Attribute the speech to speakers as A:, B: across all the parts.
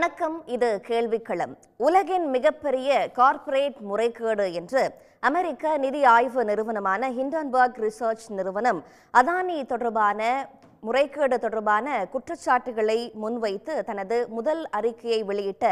A: வணக்கம். இது கேள்விக்களம். உலகின் மிகப்பெரிய கார்ப்பரேட் முறைகேடு என்று அமெரிக்க நிதி ஆய்வு நிறுவனமான ஹிண்டன்பர்க் ரிசர்ச் நிறுவனம் அதானி தொடர்பான முறைகேடு தொடர்பான குற்றச்சாட்டுகளை முன்வைத்து தனது முதல் அறிக்கையை வெளியிட்ட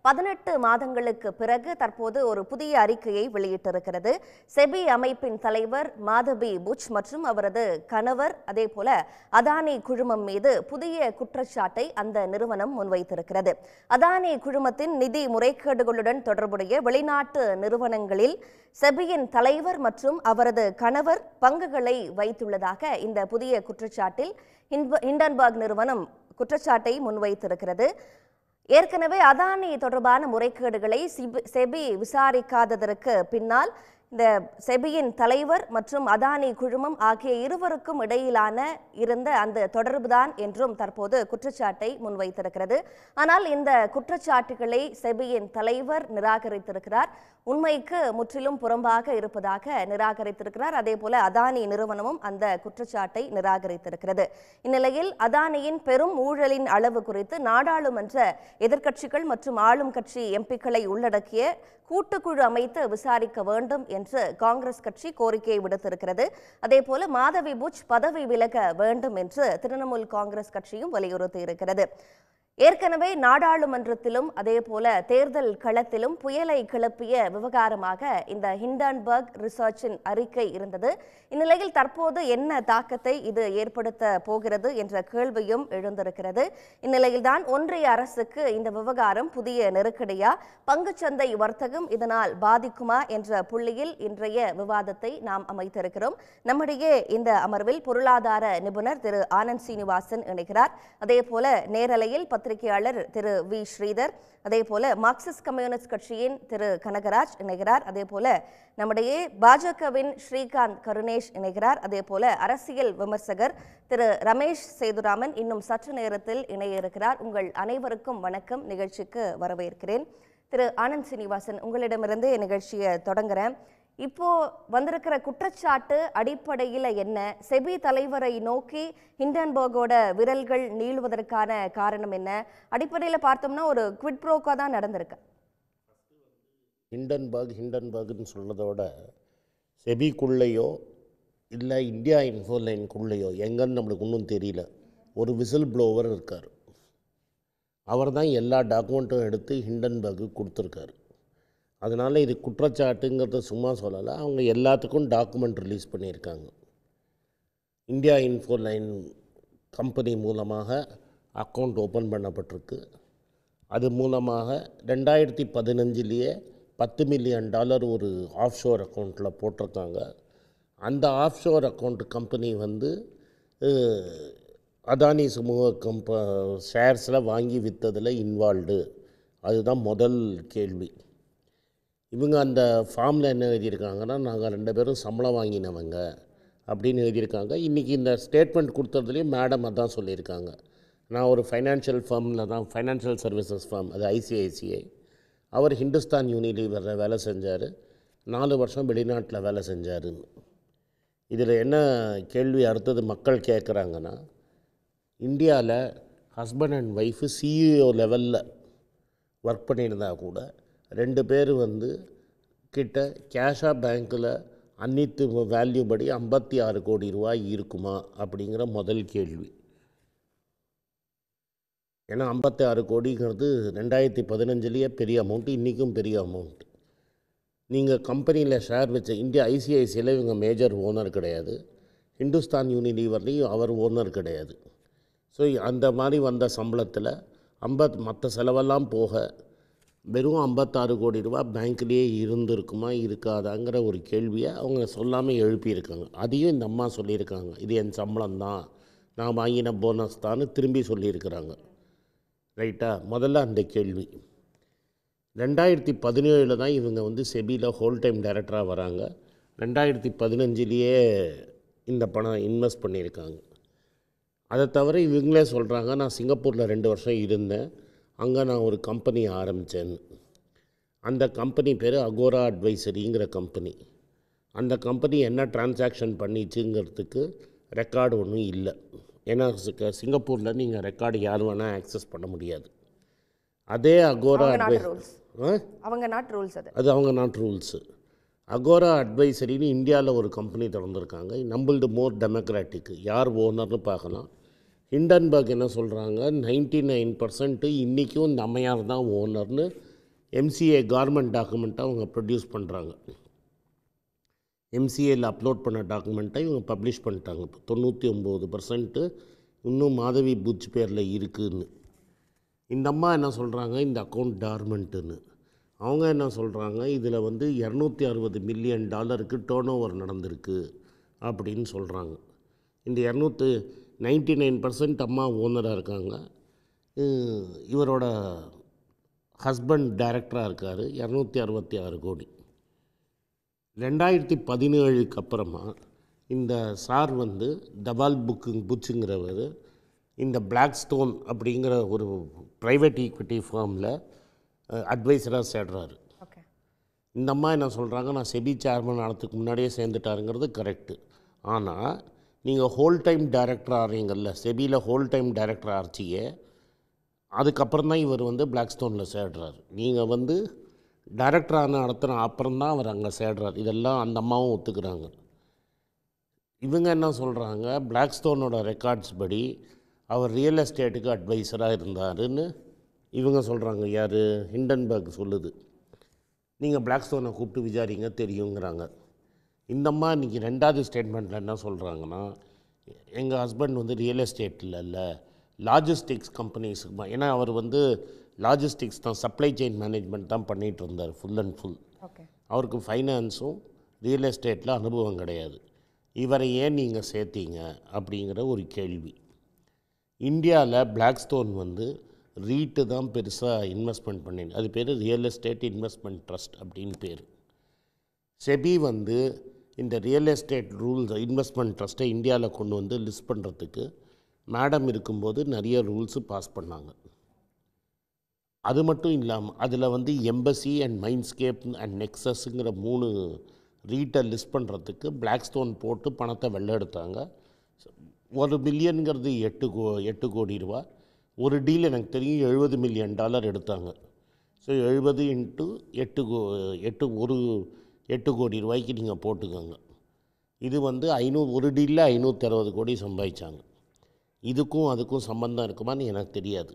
A: 18 மாதங்களுக்கு பிறகு தற்போது ஒரு புதிய அறிக்கையை வெளியிட்டிருக்கிறது. செபி அமைப்பின் தலைவர் மாதவி புச் மற்றும் அவரது கணவர் அதேபோல அதானி குழுமம் மீது புதிய குற்றச்சாட்டை அந்த நிறுவனம் முன்வைத்திருக்கிறது. அதானி குழுமத்தின் நிதி முறைகேடுகளுடன் தொடர்புடைய வெளிநாட்டு நிறுவனங்களில் செபியின் தலைவர் மற்றும் அவரது கணவர் பங்குகளை வைத்துள்ளதாக இந்த புதிய குற்றச்சாட்டில் ஹிண்டன்பர்க் நிறுவனம் குற்றச்சாட்டை முன்வைத்திருக்கிறது. ஏற்கனவே அதானி தொடர்பான முறைகேடுகளை செபி விசாரிக்காததற்கு பின்னால் இந்த செபியின் தலைவர் மற்றும் அதானி குழுமம் ஆகிய இருவருக்கும் இடையிலான இருந்த அந்த தொடர்புதான் என்றும் தற்போது குற்றச்சாட்டை முன்வைத்திருக்கிறது. ஆனால் இந்த குற்றச்சாட்டுகளை செபியின் தலைவர் நிராகரித்திருக்கிறார். உண்மைக்கு முற்றிலும் புறம்பாக இருப்பதாக நிராகரித்திருக்கிறார். அதே போல அதானி நிறுவனமும் அந்த குற்றச்சாட்டை நிராகரித்திருக்கிறது. இந்நிலையில் அதானியின் பெரும் ஊழலின் அளவு குறித்து நாடாளுமன்ற எதிர்க்கட்சிகள் மற்றும் ஆளும் கட்சி எம்பிக்களை உள்ளடக்கிய கூட்டுக்குழு அமைத்து விசாரிக்க வேண்டும் என்று காங்கிரஸ் கட்சி கோரிக்கையை விடுத்திருக்கிறது. அதேபோல மாதவி புச் பதவி விலக வேண்டும் என்று திரிணாமுல் காங்கிரஸ் கட்சியும் வலியுறுத்தியிருக்கிறது. ஏற்கனவே நாடாளுமன்றத்திலும் அதேபோல தேர்தல் களத்திலும் புயலை கிளப்பிய விவகாரமாக இந்த ஹிண்டன்பர்க் ரிசர்ச்சின் அறிக்கை இருந்தது. இந்நிலையில் தற்போது என்ன தாக்கத்தை இது ஏற்படுத்த போகிறது என்ற கேள்வியும் எழுந்திருக்கிறது. இந்நிலையில்தான் ஒன்றிய அரசுக்கு இந்த விவகாரம் புதிய நெருக்கடியா, பங்குச்சந்தை வர்த்தகம் இதனால் பாதிக்குமா என்ற புள்ளியில் இன்றைய விவாதத்தை நாம் அமைத்திருக்கிறோம். நம்முடைய இந்த அமர்வில் பொருளாதார நிபுணர் திரு ஆனந்த் சீனிவாசன் இணைகிறார். அதேபோல நேரலையில் பத்திரிகையாளர் திரு வி ஸ்ரீதர், அதேபோல மார்க்சிஸ்ட் கம்யூனிஸ்ட் கட்சியின் திரு கனகராஜ் இணைகிறார். அதேபோல நம்முடைய பாஜகவின் ஸ்ரீகாந்த் கருணேஷ் இணைகிறார். அதேபோல அரசியல் விமர்சகர் திரு ரமேஷ் சேதுராமன் இன்னும் சற்று நேரத்தில் இணைய இருக்கிறார். உங்கள் அனைவருக்கும் வணக்கம். நிகழ்ச்சிக்கு வரவேற்கிறேன். திரு ஆனந்த் சீனிவாசன், உங்களிடமிருந்து நிகழ்ச்சியை தொடங்குறேன். இப்போ வந்திருக்கிற குற்றச்சாட்டு அடிப்படையில் என்ன? செபி தலைவரை நோக்கி ஹிண்டன்பர்கோட விரல்கள் நீளுவதற்கான காரணம் என்ன? அடிப்படையில் பார்த்தோம்னா ஒரு குவிட் ப்ரோக்கோ தான் நடந்திருக்கு.
B: ஹிண்டன்பர்க்னு சொல்றதோட செபிக்குள்ளேயோ இல்லை இந்தியா இன்ஃபோலைனுக்குள்ளேயோ எங்கன்னு நம்மளுக்கு ஒன்றும் தெரியல. ஒரு விசில் ப்ளோவர் இருக்கார். அவர் தான் எல்லா டாக்குமெண்ட்டும் எடுத்து ஹிண்டன்பர்க்கு கொடுத்துருக்காரு. அதனால் இது குற்றச்சாட்டுங்கிறத சும்மா சொல்லலை. அவங்க எல்லாத்துக்கும் டாக்குமெண்ட் ரிலீஸ் பண்ணியிருக்காங்க. இந்தியா இன்ஃபோலைன் கம்பெனி மூலமாக அக்கௌண்ட் ஓப்பன் பண்ணப்பட்டிருக்கு. அது மூலமாக 2015 $10 மில்லியன் ஒரு ஆஃப்ஷோர் அக்கௌண்ட்டில் போட்டிருக்காங்க. அந்த ஆஃப்ஷோர் அக்கௌண்ட் கம்பெனி அதானி சமூக ஷேர்ஸில் வாங்கி விற்றதில் இன்வால்வ்டு. அதுதான் முதல் கேள்வி. இவங்க அந்த ஃபார்மில் என்ன எழுதியிருக்காங்கன்னா, நாங்கள் 2 பேரும் சம்பளம் வாங்கினவங்க அப்படின்னு எழுதியிருக்காங்க. இன்றைக்கி இந்த ஸ்டேட்மெண்ட் கொடுத்ததுலேயும் மேடம் அதான் சொல்லியிருக்காங்க. நான் ஒரு ஃபைனான்ஷியல் சர்வீசஸ் ஃபார்ம், அது ஐசிஐசிஐ. அவர் ஹிந்துஸ்தான் யூனிலீவரில் வேலை செஞ்சார். 4 வருஷம் வெளிநாட்டில் வேலை செஞ்சாருன்னு. இதில் என்ன கேள்வி அடுத்தது மக்கள் கேட்குறாங்கன்னா, இந்தியாவில் ஹஸ்பண்ட் அண்ட் ஒய்ஃபு சிஇஓ லெவலில் ஒர்க் பண்ணியிருந்தா கூட 2 பேர் கிட்ட கேஷாக பேங்க்கில் அன்னித்து வேல்யூ படி 56 கோடி ரூபாய் இருக்குமா அப்படிங்கிற முதல் கேள்வி. ஏன்னா 56 கோடிங்கிறது 2015 பெரிய அமௌண்ட்டு, இன்றைக்கும் பெரிய அமௌண்ட்டு. நீங்கள் கம்பெனியில் ஷேர் வச்ச இந்தியா ஐசிஐசியில் இவங்க மேஜர் ஓனர் கிடையாது. ஹிந்துஸ்தான் யூனிலீவர்லேயும் அவர் ஓனர் கிடையாது. ஸோ அந்த மாதிரி வந்த சம்பளத்தில் மற்ற செலவெல்லாம் போக வெறும் 56 கோடி ரூபா பேங்க்லேயே இருந்திருக்குமா இருக்காதாங்கிற ஒரு கேள்வியை அவங்க சொல்லாமல் எழுப்பியிருக்காங்க. அதையும் இந்த அம்மா சொல்லியிருக்காங்க, இது என் சம்பளம் தான், நான் வாங்கின போனஸ் தான் திரும்பி சொல்லியிருக்கிறாங்க. ரைட்டா? முதல்ல அந்த கேள்வி. 2017 தான் இவங்க செபியில் ஹோல் டைம் டைரக்டராக வராங்க. 2015 இந்த பணம் இன்வெஸ்ட் பண்ணியிருக்காங்க. அதை தவிர இவங்களே சொல்கிறாங்க, நான் சிங்கப்பூரில் 2 வருஷம் இருந்தேன், அங்கே நான் ஒரு கம்பெனி ஆரம்பித்தேன்னு. அந்த கம்பெனி பேர் அகோரா அட்வைசரிங்கிற கம்பெனி. அந்த கம்பெனி என்ன டிரான்சாக்ஷன் பண்ணிச்சுங்கிறதுக்கு ரெக்கார்டு ஒன்றும் இல்லை. ஏன்னா சிங்கப்பூரில் நீங்கள் ரெக்கார்டு யார் வேணால் ஆக்சஸ் பண்ண முடியாது. அதே அகோரா
A: அவங்க நாட்டு
B: அட்வைஸ்
A: ரூல்ஸ் அவங்க நாட்டு ரூல்ஸ் அது.
B: அது அவங்க நாட்டு ரூல்ஸு. அகோரா அட்வைசரின்னு இந்தியாவில் ஒரு கம்பெனி திறந்துருக்காங்க. நம்மளது மோர் டெமோக்ராட்டிக்கு. யார் ஓனர்னு பார்க்கலாம். ஹிண்டன்பர்க் என்ன சொல்கிறாங்க, 99% இன்றைக்கும் இந்த அம்மையார் தான் ஓனர்னு எம்சிஏ கவர்மெண்ட் டாக்குமெண்ட்டை அவங்க ப்ரொடியூஸ் பண்ணுறாங்க. எம்சிஏயில் அப்லோட் பண்ண டாக்குமெண்ட்டை இவங்க பப்ளிஷ் பண்ணிட்டாங்க. இப்போ 99% இன்னும் மாதவி புட்ச் பேரில் இருக்குதுன்னு. இந்த அம்மா என்ன சொல்கிறாங்க, இந்த அக்கௌண்ட் டார்மெண்ட்டுன்னு. அவங்க என்ன சொல்கிறாங்க, இதில் வந்து $260 மில்லியன் டர்ன் ஓவர் நடந்திருக்கு அப்படின்னு சொல்கிறாங்க. இந்த 99% அம்மா ஓனராக இருக்காங்க. இவரோட ஹஸ்பண்ட் டைரக்டராக இருக்கார். 266 கோடி. 2017க்கு அப்புறமா இந்த சார் வந்து தபால் புட்சுங்கிறவர் இந்த பிளாக் ஸ்டோன் அப்படிங்கிற ஒரு ப்ரைவேட் ஈக்விட்டி ஃபார்மில் அட்வைஸராக சேர்றாரு. இந்த அம்மா என்ன சொல்கிறாங்க, நான் செபி சேர்மன் ஆனதுக்கு முன்னாடியே சேர்ந்துட்டாருங்கிறது கரெக்டு. ஆனால் நீங்கள் ஹோல் டைம் டைரக்டர் ஆகிறீங்கல்ல, செபியில் ஹோல் டைம் டைரக்டர் ஆர்ச்சியே, அதுக்கப்புறம் தான் இவர் வந்து பிளாக் ஸ்டோனில் சேர்றாரு. நீங்கள் வந்து டைரக்டரான நடத்துகிற அப்புறம் தான் அவர் அங்கே சேர்றார். இதெல்லாம் அந்த அம்மாவும் ஒத்துக்கிறாங்க. இவங்க என்ன சொல்கிறாங்க, பிளாக் ஸ்டோனோட ரெக்கார்ட்ஸ் படி அவர் ரியல் எஸ்டேட்டுக்கு அட்வைஸராக இருந்தாருன்னு இவங்க சொல்கிறாங்க. யார்? ஹிண்டன்பர்க் சொல்லுது. நீங்கள் பிளாக் ஸ்டோனை கூப்பிட்டு விசாரிங்க தெரியுங்கிறாங்க. இந்த அம்மா இன்றைக்கி 2வது ஸ்டேட்மெண்ட்டில் என்ன சொல்கிறாங்கன்னா, எங்கள் ஹஸ்பண்ட் வந்து ரியல் எஸ்டேட்டில் இல்லை, லாஜிஸ்டிக்ஸ் கம்பெனிஸுக்கு. ஏன்னா அவர் வந்து லாஜிஸ்டிக்ஸ் தான், சப்ளை செயின் மேனேஜ்மெண்ட் தான் பண்ணிகிட்டு இருந்தார் ஃபுல் அண்ட் ஃபுல். அவருக்கு ஃபைனான்ஸும் ரியல் எஸ்டேட்டில் அனுபவம் கிடையாது. இவரை ஏன் நீங்கள் சேர்த்தீங்க அப்படிங்கிற ஒரு கேள்வி. இந்தியாவில் பிளாக் ஸ்டோன் வந்து ரீட்டு தான் பெருசாக இன்வெஸ்ட்மெண்ட் பண்ணிடு. அது பேர் ரியல் எஸ்டேட் இன்வெஸ்ட்மெண்ட் ட்ரஸ்ட் அப்படின்னு பேர். செபி வந்து இந்த ரியல் எஸ்டேட் ரூல்ஸ் இன்வெஸ்ட்மெண்ட் ட்ரஸ்ட்டை இந்தியாவில் கொண்டு வந்து லிஸ்ட் பண்ணுறதுக்கு மேடம் இருக்கும்போது நிறைய ரூல்ஸு பாஸ் பண்ணாங்க. அது மட்டும் இல்லாமல் அதில் வந்து எம்பசி அண்ட் மைண்ட்ஸ்கேப் அண்ட் நெக்ஸஸுங்கிற 3 ரீட்டை லிஸ்ட் பண்ணுறதுக்கு பிளாக் ஸ்டோன் போட்டு பணத்தை வெள்ளை எடுத்தாங்க. 1 பில்லியனுங்கிறது 8 கோடி ரூபா. ஒரு டீல் எனக்கு தெரியும் $70 மில்லியன் எடுத்தாங்க. ஸோ 70 இன்ட்டு 8 கோடி ரூபாய்க்கு நீங்கள் போட்டுக்கோங்க. இது வந்து ஒரு டீலில் 560 கோடி சம்பாதிச்சாங்க. இதுக்கும் அதுக்கும் சம்பந்தம் இருக்குமான்னு எனக்கு தெரியாது.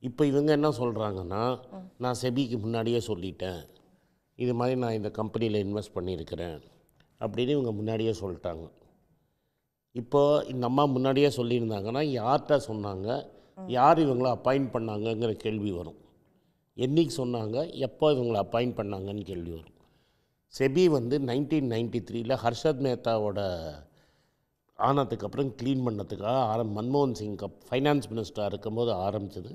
B: இப்போ இவங்க என்ன சொல்கிறாங்கன்னா, நான் செபிக்கு முன்னாடியே சொல்லிட்டேன், இது மாதிரி நான் இந்த கம்பெனியில் இன்வெஸ்ட் பண்ணியிருக்கிறேன் அப்படின்னு இவங்க முன்னாடியே சொல்லிட்டாங்க. இப்போது இந்த அம்மா முன்னாடியே சொல்லியிருந்தாங்கன்னா யார்கிட்ட சொன்னாங்க, யார் இவங்கள அப்பாயிண்ட் பண்ணாங்கங்கிற கேள்வி வரும். என்றைக்கு சொன்னாங்க, எப்போ இவங்களை அப்பாயிண்ட் பண்ணாங்கன்னு கேள்வி வரும். செபி வந்து 1993 ஹர்ஷத் மேத்தாவோட ஆனதுக்கு அப்புறம் க்ளீன் பண்ணதுக்காக மன்மோகன் சிங் ஃபைனான்ஸ் மினிஸ்டராக இருக்கும்போது ஆரம்பித்தது.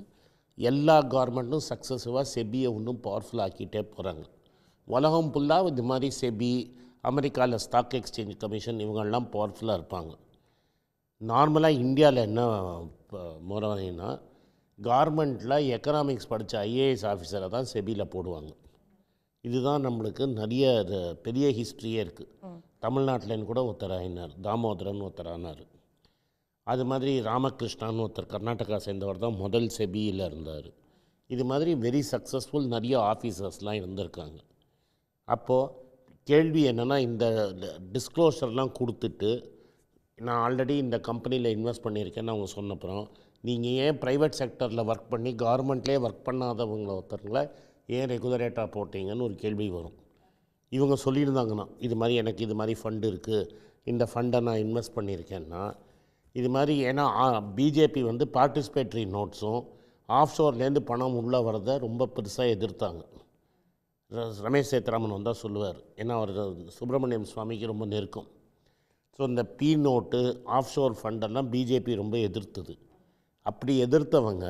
B: எல்லா கவர்மெண்ட்டும் சக்ஸஸிவாக செபியை இன்னும் பவர்ஃபுல் ஆக்கிட்டே போகிறாங்க. உலகம் ஃபுல்லாக இது மாதிரி செபி, அமெரிக்காவில் ஸ்டாக் எக்ஸ்சேஞ்ச் கமிஷன் இவங்கெல்லாம் பவர்ஃபுல்லாக இருப்பாங்க. நார்மலாக இந்தியாவில் என்ன முறைனா, கவர்மெண்ட்டில் எக்கனாமிக்ஸ் படித்த ஐஏஎஸ் ஆஃபீஸரை தான் செபியில் போடுவாங்க. இதுதான் நம்மளுக்கு நிறைய பெரிய ஹிஸ்ட்ரியே இருக்குது. தமிழ்நாட்டிலேன்னு கூட ஒருத்தர் ஆயினார், தாமோதரன் ஒருத்தர் ஆனார். அது மாதிரி ராமகிருஷ்ணான்னு ஒருத்தர் கர்நாடகா சேர்ந்தவர் தான் முதல் செபியில் இருந்தார். இது மாதிரி வெரி சக்ஸஸ்ஃபுல் நிறைய ஆஃபீஸர்ஸ்லாம் இருந்திருக்காங்க. அப்போது கேள்வி என்னென்னா, இந்த டிஸ்க்ளோஷர்லாம் கொடுத்துட்டு நான் ஆல்ரெடி இந்த கம்பெனியில் இன்வெஸ்ட் பண்ணியிருக்கேன்னு அவங்க சொன்னப்புறம், நீங்கள் ஏன் ப்ரைவேட் செக்டரில் ஒர்க் பண்ணி கவர்மெண்ட்லேயே ஒர்க் ஒருத்தருங்களை ஏன் ரெகுலரேட்டாக போட்டிங்கன்னு ஒரு கேள்வி வரும். இவங்க சொல்லியிருந்தாங்கன்னா, இது மாதிரி எனக்கு இது மாதிரி ஃபண்டு இருக்குது, இந்த ஃபண்டை நான் இன்வெஸ்ட் பண்ணியிருக்கேன்னா இது மாதிரி. ஏன்னா பிஜேபி வந்து பார்ட்டிசிபேட்ரி நோட்ஸும் ஆஃப்ஷோர்லேருந்து பணம் உள்ளே வரதை ரொம்ப பெருசாக எதிர்த்தாங்க. ரமேஷ் சேத்ராமன் வந்தால் சொல்லுவார், ஏன்னா அவர் சுப்பிரமணியம் சுவாமிக்கு ரொம்ப நெருக்கம். ஸோ இந்த பி நோட்டு, ஆஃப்ஷோர் ஃபண்டெல்லாம் பிஜேபி ரொம்ப எதிர்த்தது. அப்படி எதிர்த்தவங்க,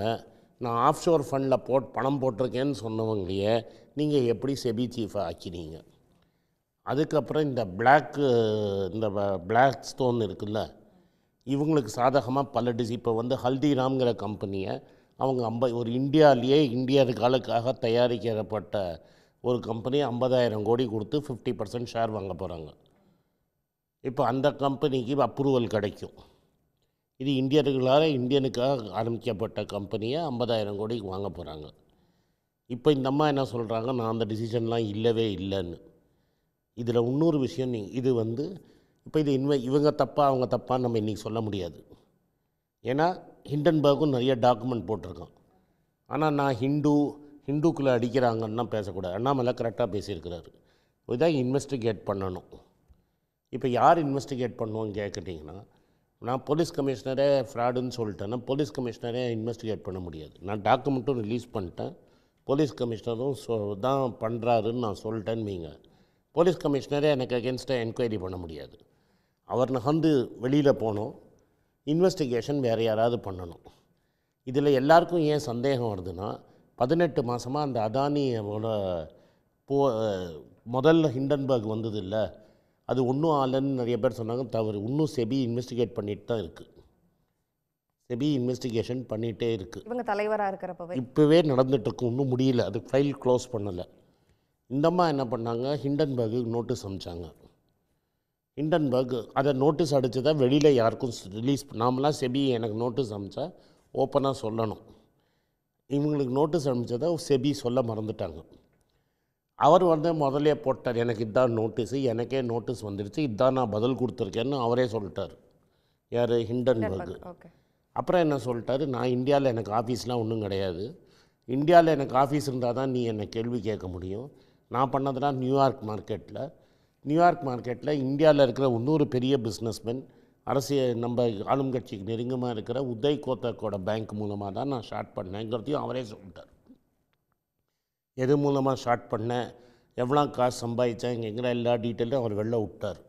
B: நான் ஆஃப்ஷோர் ஃபண்டில் பணம் போட்டிருக்கேன்னு சொன்னவங்களையே நீங்கள் எப்படி செபி சீஃபாக ஆக்கினீங்க? அதுக்கப்புறம் இந்த பிளாக் ஸ்டோன் இருக்குல்ல, இவங்களுக்கு சாதகமாக பல இப்போ வந்து ஹல்திராம்ங்கிற கம்பெனியை அவங்க ஒரு இந்தியாவுக்காக தயாரிக்கப்பட்ட ஒரு கம்பெனி 50,000 கோடி கொடுத்து 50% ஷேர் வாங்க போகிறாங்க. இப்போ அந்த கம்பெனிக்கு அப்ரூவல் கிடைக்கும். இது இந்தியனுக்காக ஆரம்பிக்கப்பட்ட கம்பெனியை 50,000 கோடிக்கு வாங்க போகிறாங்க. இப்போ இந்த அம்மா என்ன சொல்கிறாங்க, நான் அந்த டிசிஷன்லாம் இல்லவே இல்லைன்னு. இதில் இன்னொரு விஷயம், இது வந்து இப்போ இது இவங்க தப்பா அவங்க தப்பான்னு நம்ம இன்றைக்கி சொல்ல முடியாது. ஏன்னா ஹிண்டன்பர்க்கும் நிறைய டாக்குமெண்ட் போட்டிருக்கான். ஆனால் நான் ஹிந்துக்குள்ளே அடிக்கிறாங்கன்னா பேசக்கூடாது. அண்ணாமலை கரெக்டாக பேசியிருக்கிறாரு. இதான் இன்வெஸ்டிகேட் பண்ணணும். இப்போ யார் இன்வெஸ்டிகேட் பண்ணுவோன்னு கேட்குட்டிங்கன்னா, நான் போலீஸ் கமிஷனரே ஃப்ராடுன்னு சொல்லிட்டேன்னா போலீஸ் கமிஷனரே இன்வெஸ்டிகேட் பண்ண முடியாது. நான் டாக்குமெண்ட்டும் ரிலீஸ் பண்ணிட்டேன், போலீஸ் கமிஷனரும் தான் பண்ணுறாருன்னு நான் சொல்லிட்டேன்னு வைங்க, போலீஸ் கமிஷனரே எனக்கு அகேன்ஸ்டாக என்கொயரி பண்ண முடியாது. அவர் நகர்ந்து வெளியில் போனோம், இன்வெஸ்டிகேஷன் வேறு யாராவது பண்ணணும். இதில் எல்லாருக்கும் ஏன் சந்தேகம் வருதுன்னா, 18 மாதமாக அந்த அதானியோட முதல்ல ஹிண்டன்பர்க் வந்தது இல்லை, அது ஒன்றும் ஆகலைன்னு நிறைய பேர் சொன்னாங்க. தவறு. இன்னும் செபி இன்வெஸ்டிகேட் பண்ணிட்டு தான் இருக்குது. செபி இன்வெஸ்டிகேஷன் பண்ணிகிட்டே இருக்குது.
A: இவங்க தலைவராக இருக்கிறப்பவே
B: இப்போவே நடந்துகிட்ருக்கு, இன்னும் முடியல, அது ஃபைல் க்ளோஸ் பண்ணலை. இந்தம்மா என்ன பண்ணாங்க, ஹிண்டன்பர்க்கு நோட்டீஸ் அனுப்பிச்சாங்க. ஹிண்டன்பர்க் அதை நோட்டீஸ் அடித்ததா வெளியில் யாருக்கும் ரிலீஸ் நாமலாம் செபி எனக்கு நோட்டீஸ் அனுப்பிச்சா ஓப்பனாக சொல்லணும். இவங்களுக்கு நோட்டீஸ் அனுப்பிச்சதை செபி சொல்ல மறந்துட்டாங்க. அவர் வந்து முதலே போட்டார், எனக்கு இதுதான் நோட்டீஸு, எனக்கே நோட்டீஸ் வந்துடுச்சு, இதுதான் நான் பதில் கொடுத்துருக்கேன்னு அவரே சொல்லிட்டார். யார்? ஹிண்டன்பர்க். அப்புறம் என்ன சொல்லிட்டாரு, நான் இந்தியாவில் எனக்கு ஆஃபீஸ்லாம் ஒன்றும் கிடையாது, இந்தியாவில் எனக்கு ஆஃபீஸ் இருந்தால் தான் நீ என்னை கேள்வி கேட்க முடியும். நான் பண்ணதுனா நியூயார்க் மார்க்கெட்டில் இந்தியாவில் இருக்கிற இன்னொரு பெரிய பிஸ்னஸ்மேன், அரசியல் நம்ம ஆளும் கட்சிக்கு நெருங்கமாக இருக்கிற உதய் கோத்தக்கோட பேங்க் மூலமாக தான் நான் ஸ்டார்ட் பண்ணேங்கிறதையும் அவரே சொல்லிட்டார். எது மூலமாக ஸ்டார்ட் பண்ணேன், எவ்வளோ காசு சம்பாதிச்சேன், எங்கிற எல்லா டீட்டெயிலும் அவர் வெளில விட்டார்.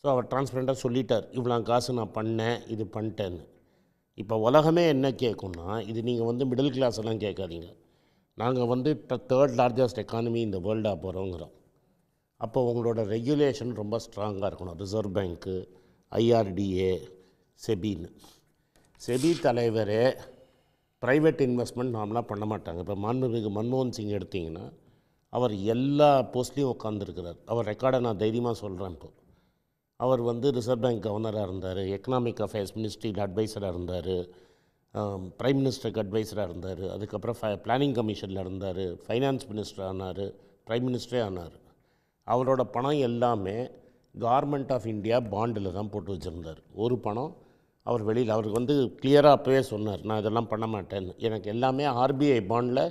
B: ஸோ அவர் டிரான்ஸ்பரண்ட்டாக சொல்லிட்டார், இவ்வளோ காசு நான் பண்ணேன், இது பண்ணிட்டேன்னு. இப்போ உலகமே என்ன கேட்கும்னா, இது நீங்கள் வந்து மிடில் கிளாஸ் எல்லாம் கேட்காதீங்க, நாங்கள் வந்து 3rd லார்ஜஸ்ட் எக்கானமி இந்த வேர்ல்டாக போகிறோங்கிறோம். அப்போ உங்களோட ரெகுலேஷன் ரொம்ப ஸ்ட்ராங்காக இருக்கணும். ரிசர்வ் பேங்க்கு, ஐஆர்டிஏ, செபின்னு. செபி தலைவரே ப்ரைவேட் இன்வெஸ்ட்மெண்ட் நார்மலாக பண்ண மாட்டாங்க. இப்போ மாண்புமிகு மன்மோகன் சிங் எடுத்திங்கன்னா அவர் எல்லா போஸ்ட்லேயும் உட்காந்துருக்கிறார். அவர் ரெக்கார்டை நான் தைரியமாக சொல்கிறேன். இப்போ அவர் வந்து ரிசர்வ் பேங்க் கவர்னராக இருந்தார், எக்கனாமிக் அஃபேர்ஸ் மினிஸ்ட்ரியில் அட்வைசராக இருந்தார், பிரைம் மினிஸ்டருக்கு அட்வைசராக இருந்தார், அதுக்கப்புறம் பிளானிங் கமிஷனில் இருந்தார், ஃபைனான்ஸ் மினிஸ்டர் ஆனார், பிரைம் மினிஸ்டரே ஆனார். அவரோட பணம் எல்லாமே கவர்மெண்ட் ஆஃப் இந்தியா பாண்டில் தான் போட்டு வச்சுருந்தார். ஒரு பணம் அவர் வெளியில், அவருக்கு வந்து கிளியராக அப்போவே சொன்னார், நான் இதெல்லாம் பண்ண மாட்டேன்னு. எனக்கு எல்லாமே ஆர்பிஐ பாண்டில்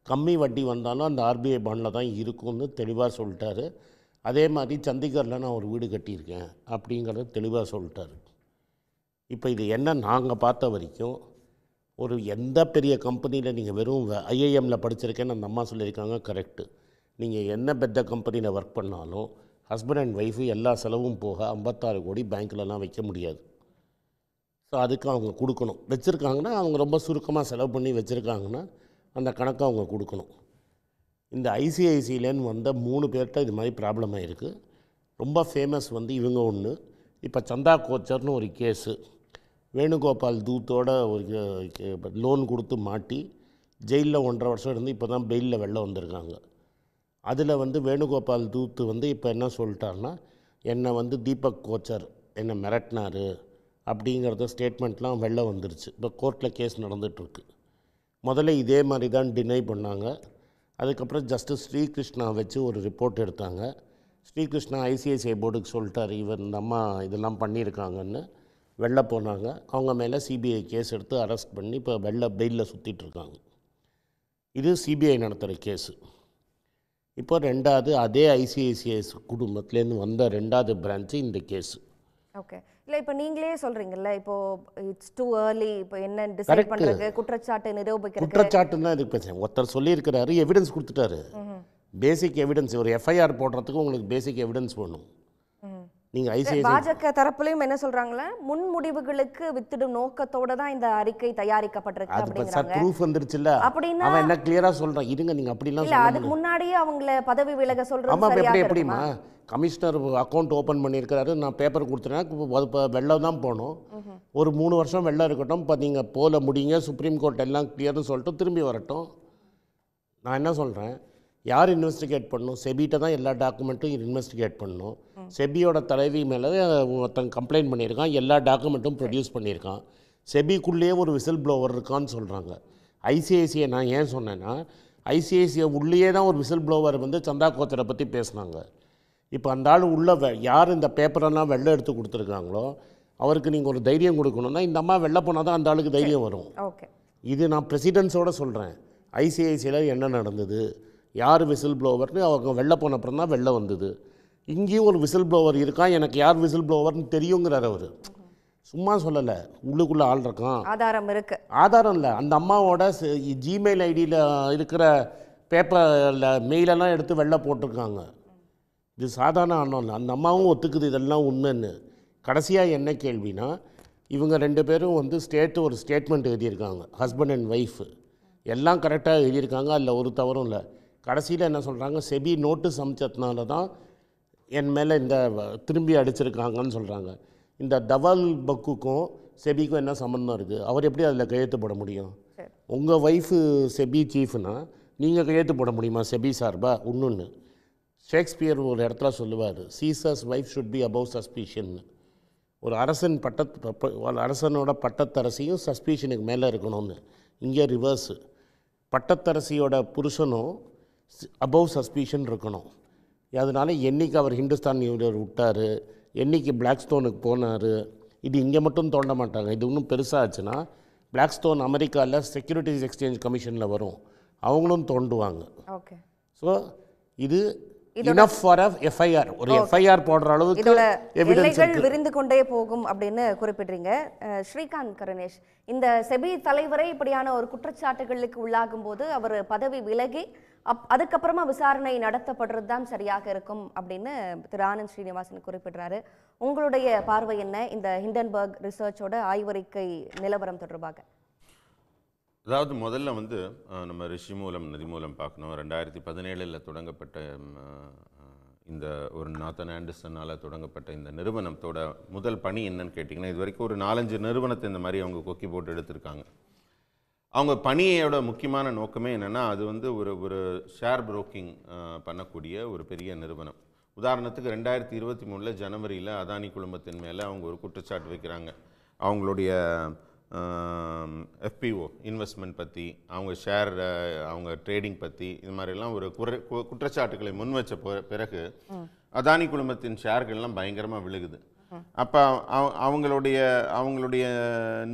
B: கம்மி வட்டி வந்தாலும் அந்த ஆர்பிஐ பாண்டில் தான் இருக்கும்னு தெளிவாக சொல்லிட்டாரு. அதே மாதிரி சண்டிகரில் நான் ஒரு வீடு கட்டியிருக்கேன் அப்படிங்கிறத தெளிவாக சொல்லிட்டார். இப்போ இது என்ன, நாங்கள் பார்த்த வரைக்கும் ஒரு எந்த பெரிய கம்பெனியில் நீங்கள் வெறும் ஐஐஎம்மில் படிச்சிருக்கேன்னு அந்த அம்மா சொல்லியிருக்காங்க, கரெக்டு. நீங்கள் என்ன பெத்த கம்பெனியில் ஒர்க் பண்ணாலும் ஹஸ்பண்ட் அண்ட் ஒய்ஃபு எல்லா செலவும் போக 56 கோடி பேங்க்லலாம் வைக்க முடியாது. ஸோ அதுக்கு அவங்க கொடுக்கணும். வச்சுருக்காங்கன்னா அவங்க ரொம்ப சுருக்கமாக செலவு பண்ணி வச்சுருக்காங்கன்னா அந்த கணக்கை அவங்க கொடுக்கணும். இந்த ஐசிஐசியிலேன்னு வந்த 3 பேர்கிட்ட இது மாதிரி ப்ராப்ளம் ஆகிருக்கு. ரொம்ப ஃபேமஸ் வந்து இவங்க ஒன்று. இப்போ சந்தா கோச்சர்னு ஒரு கேஸு, வேணுகோபால் தூத்தோட ஒரு லோன் கொடுத்து மாட்டி ஜெயிலில் 1.5 வருஷம் இருந்து இப்போ தான் பெயிலில் வெளில வந்திருக்காங்க. அதில் வந்து வேணுகோபால் தூத்து வந்து இப்போ என்ன சொல்லிட்டாருன்னா, என்னை வந்து தீபக் கோச்சர் என்னை மிரட்டினார் அப்படிங்கிறத ஸ்டேட்மெண்ட்லாம் வெளில வந்துருச்சு. இப்போ கோர்ட்டில் கேஸ் நடந்துகிட்ருக்கு. முதல்ல இதே மாதிரி தான் டினை பண்ணாங்க. அதுக்கப்புறம் ஜஸ்டிஸ் ஸ்ரீகிருஷ்ணா வச்சு ஒரு ரிப்போர்ட் எடுத்தாங்க. ஸ்ரீகிருஷ்ணா ஐசிஐசிஐ போர்டுக்கு சொல்லிட்டார், இவர் இந்த அம்மா இதெல்லாம் பண்ணியிருக்காங்கன்னு. வெளில போனாங்க. அவங்க மேலே சிபிஐ கேஸ் எடுத்து அரெஸ்ட் பண்ணி இப்போ பெயிலில் சுற்றிட்டுருக்காங்க. இது சிபிஐ நடத்துகிற கேஸு. இப்போ 2வது அதே ஐசிஐசிஐஸ் குடும்பத்துலேருந்து வந்த 2வது பிரான்ச்சு இந்த கேஸு.
A: ஓகே. இல்லை, இப்போ நீங்களே சொல்கிறீங்கல்ல, இப்போது இட்ஸ் டூ ஏர்லி, இப்போ என்ன டிசைட் பண்ணுறது, குற்றச்சாட்டு நிரூபிக்கிறது.
B: குற்றச்சாட்டுன்னு தான் இதுக்கு பேசுகிறேன். ஒருத்தர் சொல்லியிருக்கிறாரு, எவிடன்ஸ் கொடுத்துட்டாரு. பேசிக் எவிடன்ஸ், ஒரு எஃப்ஐஆர் போடுறதுக்கு உங்களுக்கு பேசிக் எவிடன்ஸ் வேணும். நீங்கள் ஐசிஐசிஐ
A: பாஜக தரப்புலையும் என்ன சொல்கிறாங்களே, முன்முடிவுகளுக்கு வித்திடும் நோக்கத்தோட தான் இந்த அறிக்கை தயாரிக்கப்பட்டிருக்கு அப்படிங்கிறாங்க.
B: ப்ரூஃப் வந்துருச்சுல்ல, அப்படின்னா அவன் என்ன கிளியரா சொல்றான், இருங்க நீங்க அப்படிலாம்
A: இல்ல, அதுக்கு முன்னாடியே அவங்கள பதவி விலக சொல்றது சரியா
B: எப்படிமா? கமிஷனர் அக்கௌண்ட் ஓப்பன் பண்ணியிருக்கிறாரு, நான் பேப்பர் கொடுத்துட்டேன், வெள்ளம் தான் போகணும். ஒரு 3 வருஷம் வெள்ளம் இருக்கட்டும், இப்போ நீங்கள் போல முடியுங்க, சுப்ரீம் கோர்ட் எல்லாம் கிளியர்னு சொல்லிட்டு திரும்பி வரட்டும். நான் என்ன சொல்கிறேன், யார் இன்வெஸ்டிகேட் பண்ணணும்? செபிகிட்ட தான் எல்லா டாக்குமெண்ட்டும் இன்வெஸ்டிகேட் பண்ணணும். செபியோட தலைவி மேலே ஒருத்தன் கம்ப்ளைண்ட் பண்ணியிருக்கான், எல்லா டாக்குமெண்ட்டும் ப்ரொடியூஸ் பண்ணியிருக்கான். செபிக்குள்ளேயே ஒரு விசில் ப்ளோவர் இருக்கான்னு சொல்கிறாங்க. ஐசிஐசிஐ நான் ஏன் சொன்னேன்னா, ஐசிஐசிஐ உள்ளேயே தான் ஒரு விசில் ப்ளோவர் வந்து சந்தா கோச்சரை பற்றி பேசினாங்க. இப்போ அந்த ஆள் உள்ள யார் இந்த பேப்பரெல்லாம் வெள்ளை எடுத்து கொடுத்துருக்காங்களோ அவருக்கு நீங்கள் ஒரு தைரியம் கொடுக்கணுன்னா இந்த அம்மா வெளில போனால் தான் அந்த ஆளுக்கு தைரியம் வரும்.
A: ஓகே,
B: இது நான் பிரசிடென்ஸோடு சொல்கிறேன். ஐசிஐசியில் என்ன நடந்தது, யார் விசில் ப்ளோவர்னு அவங்க வெளில போன அப்புறம் தான் வெளில வந்தது. இங்கேயும் ஒரு விசில் ப்ளோவர் இருக்கான், எனக்கு யார் விசில் ப்ளோவர்னு தெரியுங்கிறார் அவர். சும்மா சொல்லலை, உள்ளுக்குள்ளே ஆள் இருக்கான்,
A: ஆதாரம் இருக்குது.
B: ஆதாரம் இல்லை, அந்த அம்மாவோட ஜிமெயில் ஐடியில் இருக்கிற பேப்பரில் மெயிலெல்லாம் எடுத்து வெளில போட்டிருக்காங்க. இது சாதாரண ஆணம் இல்லை, அந்த அம்மாவும் ஒத்துக்குது இதெல்லாம் உண்மைன்னு. கடைசியாக என்ன கேள்வினா, இவங்க 2 பேரும் வந்து ஒரு ஸ்டேட்மெண்ட் எழுதியிருக்காங்க, ஹஸ்பண்ட் அண்ட் ஒய்ஃபு. எல்லாம் கரெக்டாக எழுதியிருக்காங்க, அதில் ஒரு தவறும் இல்லை. கடைசியில் என்ன சொல்கிறாங்க, செபி நோட்டீஸ் அமைச்சதுனால தான் என் மேலே இந்த திரும்பி அடிச்சிருக்காங்கன்னு சொல்கிறாங்க. இந்த தவல் பக்குக்கும் செபிக்கும் என்ன சம்மந்தம் இருக்குது? அவர் எப்படி அதில் கையெழுத்து போட முடியும்? உங்கள் ஒய்ஃபு செபி சீஃப்னா நீங்கள் கையெழுத்து போட முடியுமா செபி சார்பா? இன்னொன்று, ஷேக்ஸ்பியர் ஒரு இடத்துல சொல்லுவார், scissors wife should be above சஸ்பீஷன். ஒரு அரசனோட பட்டத்தரசியும் சஸ்பீஷனுக்கு மேலே இருக்கணும்னு. இங்கே ரிவர்ஸு, பட்டத்தரசியோட புருஷனும் அபவ் சஸ்பீஷன் இருக்கணும். அதனால் என்றைக்கு அவர் ஹிந்துஸ்தான் யூனிவர் விட்டார், என்றைக்கு பிளாக்ஸ்டோனுக்கு போனார், இது இங்கே மட்டும் தோண்ட மாட்டாங்க. இது இன்னும் பெருசாச்சுன்னா பிளாக்ஸ்டோன் அமெரிக்காவில் செக்யூரிட்டிஸ் எக்ஸ்சேஞ்ச் கமிஷனில் வரும், அவங்களும் தோண்டுவாங்க.
A: ஓகே,
B: ஸோ இது enough for a FIR. ஒரு FIR போடுற அளவுக்கு
A: எல்லைகள் விரிந்து கொண்டே போகும் அப்படின்னு குறிப்பிடுறீங்க. ஸ்ரீகாந்த் கருணேஷ், இந்த செபி தலைவரை இப்படியான ஒரு குற்றச்சாட்டுகளுக்கு உள்ளாகும் போது அவர் பதவி விலகி அதுக்கப்புறமா விசாரணை நடத்தப்படுறது தான் சரியாக இருக்கும் அப்படின்னு திரு ஆனந்த் ஸ்ரீனிவாசன் குறிப்பிடுறாரு. உங்களுடைய பார்வை என்ன இந்த ஹிண்டன்பர்க் ரிசர்ச்சோட ஆய்வறிக்கை நிலவரம் தொடர்பாக?
C: அதாவது முதல்ல வந்து நம்ம ரிஷி மூலம் நிதி மூலம் பார்க்கணும். 2017 தொடங்கப்பட்ட இந்த ஒரு நாத்தன் ஆண்டர்சனால் தொடங்கப்பட்ட இந்த நிறுவனத்தோட முதல் பணி என்னன்னு கேட்டிங்கன்னா, இது வரைக்கும் ஒரு 4-5 நிறுவனத்தை இந்த மாதிரி அவங்க கொக்கி போட்டு எடுத்திருக்காங்க. அவங்க பணியோட முக்கியமான நோக்கமே என்னென்னா, அது வந்து ஒரு ஷேர் புரோக்கிங் பண்ணக்கூடிய ஒரு பெரிய நிறுவனம். உதாரணத்துக்கு 2023 ஜனவரியில் அதானி குழுமத்தின் மேலே அவங்க ஒரு குற்றச்சாட்டு வைக்கிறாங்க. அவங்களுடைய FPO இன்வெஸ்ட்மெண்ட் பற்றி, அவங்க ஷேர், அவங்க ட்ரேடிங் பற்றி, இது மாதிரிலாம் ஒரு குற்றச்சாட்டுகளை முன் வச்ச பிறகு அதானி குழுமத்தின் ஷேர்கள்லாம் பயங்கரமாக விழுகுது. அப்போ அவங்களுடைய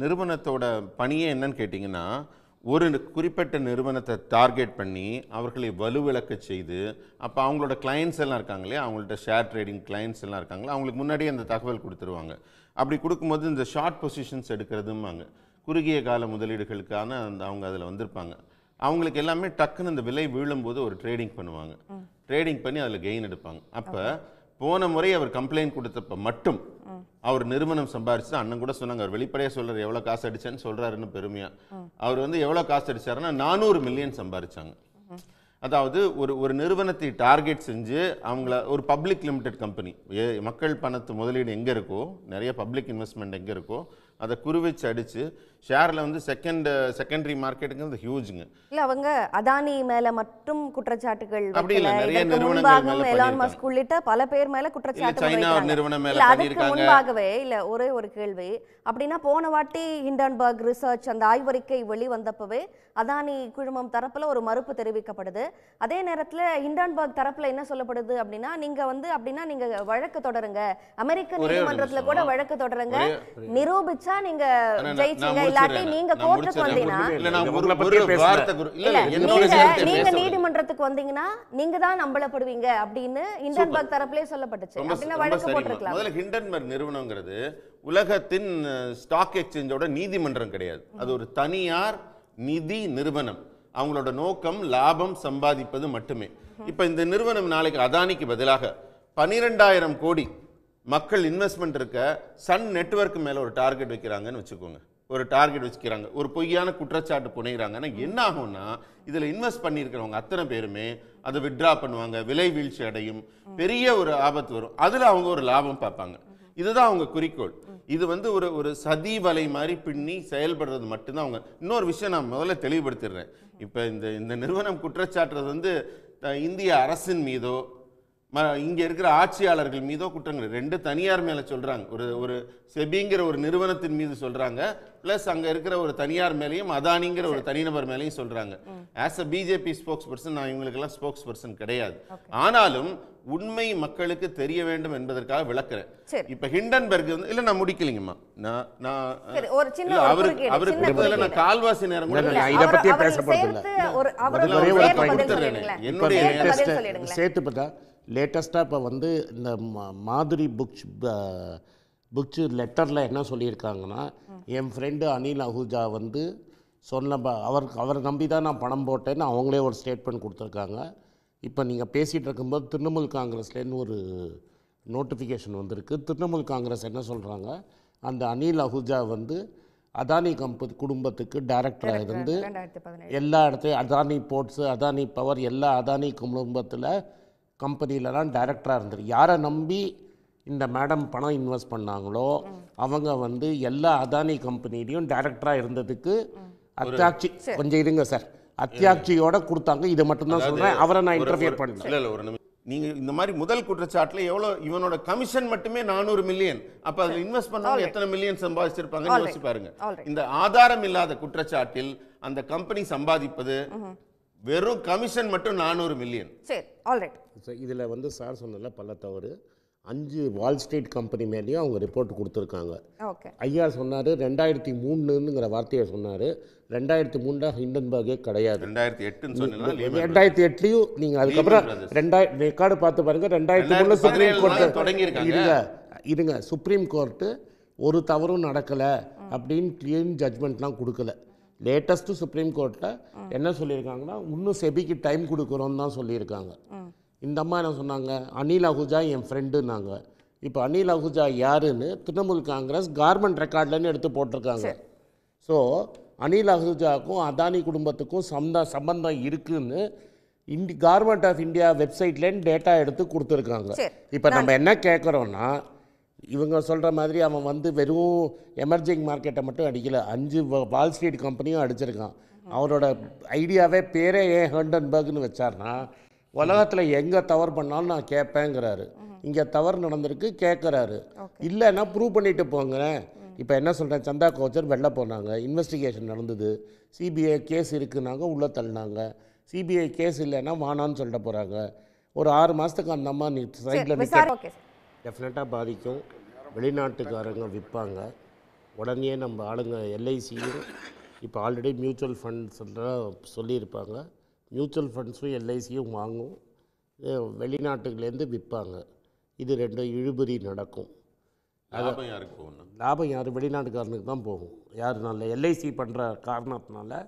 C: நிறுவனத்தோட பணியே என்னன்னு கேட்டிங்கன்னா, ஒரு குறிப்பிட்ட நிறுவனத்தை டார்கெட் பண்ணி அவர்களை வலுவிழக்க செய்து, அப்போ அவங்களோட கிளைண்ட்ஸ் எல்லாம் இருக்காங்களே, அவங்கள்ட்ட ஷேர் ட்ரேடிங் கிளைண்ட்ஸ் எல்லாம் இருக்காங்களே, அவங்களுக்கு முன்னாடியே அந்த தகவல் கொடுத்துருவாங்க. அப்படி கொடுக்கும்போது இந்த ஷார்ட் பொசிஷன்ஸ் எடுக்கிறதும்பாங்க, குறுகிய கால முதலீடுகளுக்கான அவங்க அதில் வந்திருப்பாங்க. அவங்களுக்கு எல்லாமே டக்குன்னு இந்த விலை வீழும்போது ஒரு ட்ரேடிங் பண்ணுவாங்க, ட்ரேடிங் பண்ணி அதில் கெயின் எடுப்பாங்க. அப்போ போன முறை அவர் கம்ப்ளைண்ட் கொடுத்தப்ப மட்டும் அவர் நிறுவனம் சம்பாரிச்சு, அண்ணன் கூட சொன்னாங்க, அவர் வெளிப்படையாக சொல்கிறார் எவ்வளோ காசு அடிச்சேன்னு சொல்கிறாருன்னு பெருமையாக. அவர் வந்து எவ்வளோ காசு அடிச்சாருன்னா 400 மில்லியன் சம்பாரிச்சாங்க. அதாவது ஒரு நிறுவனத்தை டார்கெட் செஞ்சு அவங்கள, ஒரு பப்ளிக் லிமிடெட் கம்பெனி, மக்கள் பணத்து முதலீடு எங்கே இருக்கோ, நிறைய பப்ளிக் இன்வெஸ்ட்மெண்ட் எங்கே இருக்கோ அதை குறிவச்சு அடித்து ஷேரில் வந்து செகண்டரி மார்க்கெட்டுங்கிறது ஹியூஜுங்க.
A: இல்லை, அவங்க அதானி மேலே மட்டும் குற்றச்சாட்டுகள்
C: அப்படி இல்லை, நிறைய நிறுவனங்கள்
A: எலான் மஸ்க் உள்ளிட்ட பல பேர் மேலே குற்றச்சாட்டு
C: சைனா நிறுவனம் மேலே பண்ணியிருக்காங்க.
A: முன்பாகவே இல்லை, ஒரே ஒரு கேள்வி. அப்படின்னா போன வாட்டி ஹிண்டன்பர்க் ரிசர்ச் அந்த ஆய்வறிக்கை வெளிவந்தப்பவே அதானி குழுமம் தரப்புல ஒரு மறுப்பு தெரிவிக்கப்படுது. அதே நேரத்தில் ஹிண்டன்பர்க் தரப்புல என்ன சொல்லப்படுது அப்படின்னா, நீங்க வழக்கு தொடருங்க, அமெரிக்க நீதிமன்றத்தில் கூட வழக்கு தொடருங்க, நிரூபிச்சா நீங்க ஜெயிச்சீங்க, இல்லாட்டி நீங்க கோர்ட்டுக்கு வந்தீங்கன்னா, நீங்க நீதிமன்றத்துக்கு வந்தீங்கன்னா நீங்க தான் நம்பலப்படுவீங்க அப்படின்னு ஹிண்டன்பர்க் தரப்புலயே சொல்லப்பட்டுச்சு. அப்படின்னா வழக்கு போட்டிருக்கலாம்.
C: முதல்ல ஹிண்டன்பர்க் நிறுவனங்கிறது உலகத்தின் ஸ்டாக் எக்ஸ்சேஞ்சோட நீதிமன்றம் கிடையாது, அது ஒரு தனியார் நிதி நிறுவனம். அவங்களோட நோக்கம் லாபம் சம்பாதிப்பது மட்டுமே. இப்ப இந்த நிறுவனம் நாளைக்கு அதானிக்கு பதிலாக 12,000 கோடி மக்கள் இன்வெஸ்ட்மெண்ட் இருக்க சன் நெட்வொர்க் மேல ஒரு டார்கெட் வைக்கிறாங்கன்னு வச்சுக்கோங்க, ஒரு டார்கெட் வச்சுக்கிறாங்க, ஒரு பொய்யான குற்றச்சாட்டு புனைகிறாங்கன்னா என்ன ஆகும்னா, இதுல இன்வெஸ்ட் பண்ணியிருக்கிறவங்க அத்தனை பேருமே அதை வித்ட்ரா பண்ணுவாங்க, விலை வீழ்ச்சி அடையும், பெரிய ஒரு ஆபத்து வரும், அதுல அவங்க ஒரு லாபம் பார்ப்பாங்க. இதுதான் அவங்க குறிக்கோள். இது வந்து ஒரு சதி வலை மாதிரி பின்னி செயல்படுறது மட்டும்தான் அவங்க. இன்னொரு விஷயம் நான் முதல்ல தெளிவுபடுத்திடுறேன். இப்போ இந்த நிறுவனம் குற்றச்சாட்டுறது வந்து இந்திய அரசின் மீதோ இங்க இருக்கிற ஆட்சியாளர்கள் மீதோ குற்றங்கள் 2 தனியார் மேல சொல்றாங்க. ஒரு செபிங்கிற ஒரு நிறுவனத்தின் மீது சொல்றாங்க, பிளஸ் அங்க இருக்கிற ஒரு தனியார் மேலேயும் அதானிங்கிற ஒரு தனிநபர் மேலேயும் சொல்றாங்க. As a BJP spokes person நான் இவங்களுக்கெல்லாம் ஸ்போக்ஸ் பர்சன் கிடையாது. ஆனாலும் உண்மை மக்களுக்கு தெரிய வேண்டும் என்பதற்காக விளக்குறேன். இப்ப ஹிண்டன்பர்க் வந்து இல்ல நான் முடிக்கலீங்கம்மா, அவருக்கு நான் கால்வாசி நேரம்
B: இதை பத்தியே பேசப்படுது.
C: என்னுடைய
B: சேர்த்து பார்த்தா லேட்டஸ்ட்டாக இப்போ வந்து இந்த மாதுரி புக்ஸ் லெட்டரில் என்ன சொல்லியிருக்காங்கன்னா, என் ஃப்ரெண்டு அனில் அஹூஜா வந்து அவரை நம்பி தான் நான் பணம் போட்டேன்னு அவங்களே ஒரு ஸ்டேட்மெண்ட் கொடுத்துருக்காங்க. இப்போ நீங்கள் பேசிகிட்டு இருக்கும்போது திரிணாமுல் காங்கிரஸ்லேருந்து ஒரு நோட்டிஃபிகேஷன் வந்திருக்கு. திரிணாமுல் காங்கிரஸ் என்ன சொல்கிறாங்க, அந்த அனில் அஹூஜா வந்து அதானி குடும்பத்துக்கு டைரக்டராக இருந்து எல்லா இடத்தையும் அதானி போர்ட்ஸு, அதானி பவர், எல்லா அதானி குடும்பத்தில் கம்பெனிலலாம் டைரக்டராக இருந்தது. யாரை நம்பி இந்த மேடம் பணம் இன்வெஸ்ட் பண்ணாங்களோ அவங்க வந்து எல்லா அதானி கம்பெனிலையும் டைரக்டராக இருந்ததுக்கு அத்தியாட்சி, கொஞ்சம் இருங்க சார், அத்தியாட்சியோட கொடுத்தாங்க. இதை மட்டும்தான் சொல்கிறேன், அவரை நான் இன்டர்ஃபியர் பண்ணல.
C: இல்லை ஒரு நிமிஷம், நீங்க இந்த மாதிரி முதல் குற்றச்சாட்டுல எவ்வளவு இவனோட கமிஷன் மட்டுமே 400 மில்லியன், அப்ப அதுல இன்வெஸ்ட் பண்ணவங்க எத்தனை மில்லியன் சம்பாதிச்சிருப்பாங்கன்னு யோசிச்சு பாருங்க. இந்த ஆதாரம் இல்லாத குற்றச்சாட்டில் அந்த கம்பெனி சம்பாதிப்பது வெறும் கமிஷன் மட்டும் 400 மில்லியன்.
A: சரி, ஆல்ரைட்.
B: இதில் வந்து சார் சொன்னல பல தவறு. 5 வால் ஸ்ட்ரீட் கம்பெனி மேலேயும் அவங்க ரிப்போர்ட் கொடுத்துருக்காங்க. ஐயா சொன்னார் 2003ங்கிற வார்த்தையை சொன்னார். 2003 ஹிண்டன்பர்கே கிடையாது, 2008லையும் நீங்கள் அதுக்கப்புறம் ரெக்கார்டு பார்த்து பாருங்கள். 2003 சுப்ரீம் கோர்ட்டு இருங்க சுப்ரீம் கோர்ட்டு ஒரு தவறும் நடக்கலை அப்படின்னு கிளீன் ஜட்ஜ்மெண்ட்லாம் கொடுக்கல. லேட்டஸ்ட்டு சுப்ரீம் கோர்ட்டில் என்ன சொல்லியிருக்காங்கன்னா, இன்னும் செபிக்கு டைம் கொடுக்குறோன்னு தான் சொல்லியிருக்காங்க. இந்த அம்மா என்ன சொன்னாங்க, அனில் அஹூஜா என் ஃப்ரெண்டுன்னாங்க. இப்போ அனில் அஹூஜா யாருன்னு திரிணாமுல் காங்கிரஸ் கார்மெண்ட் ரெக்கார்ட்லன்னு எடுத்து போட்டிருக்காங்க. ஸோ அனில் அஹூஜாவுக்கும் அதானி குடும்பத்துக்கும் சம்பந்தம் இருக்குன்னு கவர்மெண்ட் ஆஃப் இந்தியா வெப்சைட்லேருந்து டேட்டா எடுத்து கொடுத்துருக்காங்க. இப்போ நம்ம என்ன கேட்குறோன்னா, இவங்க சொல்கிற மாதிரி அவன் வந்து வெறும் எமர்ஜிங் மார்க்கெட்டை மட்டும் அடிக்கலை, 5 வால் ஸ்ட்ரீட் கம்பெனியும் அடிச்சிருக்கான். அவரோட ஐடியாவே பேரே ஏன் ஹிண்டன்பர்க்னு வச்சார்னா, உலகத்தில் எங்கே தவறு பண்ணாலும் நான் கேட்பேங்கிறாரு. இங்கே தவறு நடந்திருக்கு கேட்குறாரு, இல்லைன்னா ப்ரூவ் பண்ணிட்டு போங்கிறேன். இப்போ என்ன சொல்கிறேன், சந்தா கோச்சர் வெளில போனாங்க, இன்வெஸ்டிகேஷன் நடந்தது, சிபிஐ கேஸ் இருக்குன்னாங்க, உள்ளே தள்ளினாங்க. சிபிஐ கேஸ் இல்லைன்னா வானான்னு சொல்லிட்டு போகிறாங்க. ஒரு 6 மாதத்துக்கு அந்த அம்மா சைடில் நிற்க டெஃபினட்டாக பாதிக்கும். வெளிநாட்டுக்காரங்க விற்பாங்க, உடனே நம்ம ஆளுங்க எல்ஐசியும் இப்போ ஆல்ரெடி மியூச்சுவல் ஃபண்ட்ஸ்லாம் சொல்லியிருப்பாங்க, மியூச்சுவல் ஃபண்ட்ஸும் எல்ஐசியும் வாங்கும், வெளிநாட்டுலேருந்து விற்பாங்க. இது 2 இழுபறி நடக்கும்.
C: லாபம் யாருக்கு போகணும்?
B: லாபம் யார்? வெளிநாட்டுக்காரனுக்கு தான் போகும். யாருனால? எல்ஐசி பண்ணுற காரணத்தினால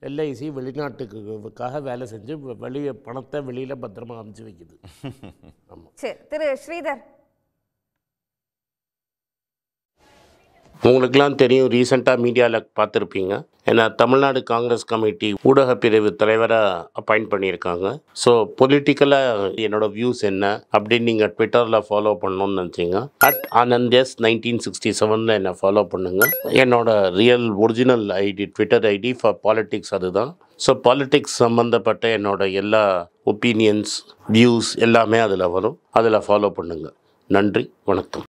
B: எல்ஐசி வெளிநாட்டுக்காக வேலை செஞ்சு வெளியே பணத்தை வெளியில் பத்திரமா அனுப்பிச்சு வைக்குது. ஆமாம்.
A: சரி, திரு ஸ்ரீதர்,
B: உங்களுக்கெல்லாம் தெரியும், ரீசெண்டாக மீடியாவில் பார்த்துருப்பீங்க, ஏன்னா தமிழ்நாடு காங்கிரஸ் கமிட்டி ஊடக பிரிவு தலைவராக அப்பாயிண்ட் பண்ணியிருக்காங்க. ஸோ பொலிட்டிக்கலாக என்னோடய வியூஸ் என்ன அப்படின்னு நீங்கள் ட்விட்டரில் ஃபாலோ பண்ணணும்னு நினச்சிங்க, @AnandS1967 என்னை ஃபாலோ பண்ணுங்கள். என்னோட real original ID Twitter ID for politics அதுதான். ஸோ பாலிட்டிக்ஸ் சம்மந்தப்பட்ட என்னோட எல்லா ஒப்பீனியன்ஸ், வியூஸ் எல்லாமே அதில் வரும், அதில் ஃபாலோ பண்ணுங்கள். நன்றி, வணக்கம்.